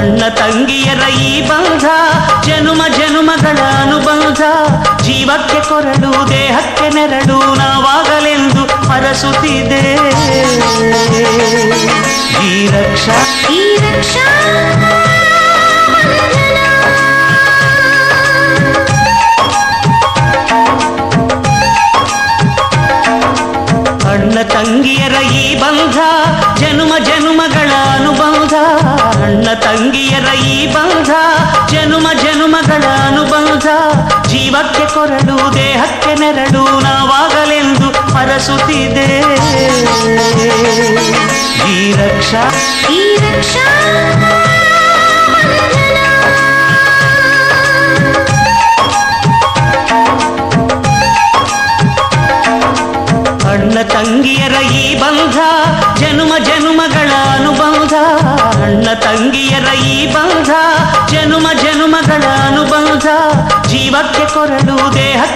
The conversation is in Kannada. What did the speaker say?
ಅಣ್ಣ ತಂಗಿಯರ ಈ ಬಂಧ ಜನುಮ ಜನುಮಗಳ ಅನುಬಂಧ ಜೀವಕ್ಕೆ ಕೊರಳು ದೇಹಕ್ಕೆ ನೆರಳು ನಾವಾಗಲೆಂದು ಹರಸುತ್ತಿದೆ ಈ ರಕ್ಷಾ ಅಣ್ಣ ತಂಗಿಯರ ಈ ಬಂಧ ಜನುಮ ಜನುಮಗಳ ಅನುಬಂಧ ಅಣ್ಣ ತಂಗಿಯರ ಈ ಬಂಧ ಜನುಮ ಜನುಮಗಳ ಅನುಬಂಧ ಜೀವಕ್ಕೆ ಕೊರಳು ದೇಹಕ್ಕೆ ನೆರಳು ನಾವಾಗಲೆಂದು ಹರಸುತ್ತಿದೆ ಈ ರಕ್ಷಾ ಅಣ್ಣ ತಂಗಿಯರ ಈ ಬಂಧ ಜನುಮ ಜನುಮಗಳ ಅನುಬಂಧ ಅಣ್ಣ ತಂಗಿಯರ ಈ ಬಂಧ ಜನುಮ ಜನುಮಗಳ ಅನುಬಂಧ ಜೀವಕ್ಕೆ ಕೊರಳು ದೇಹ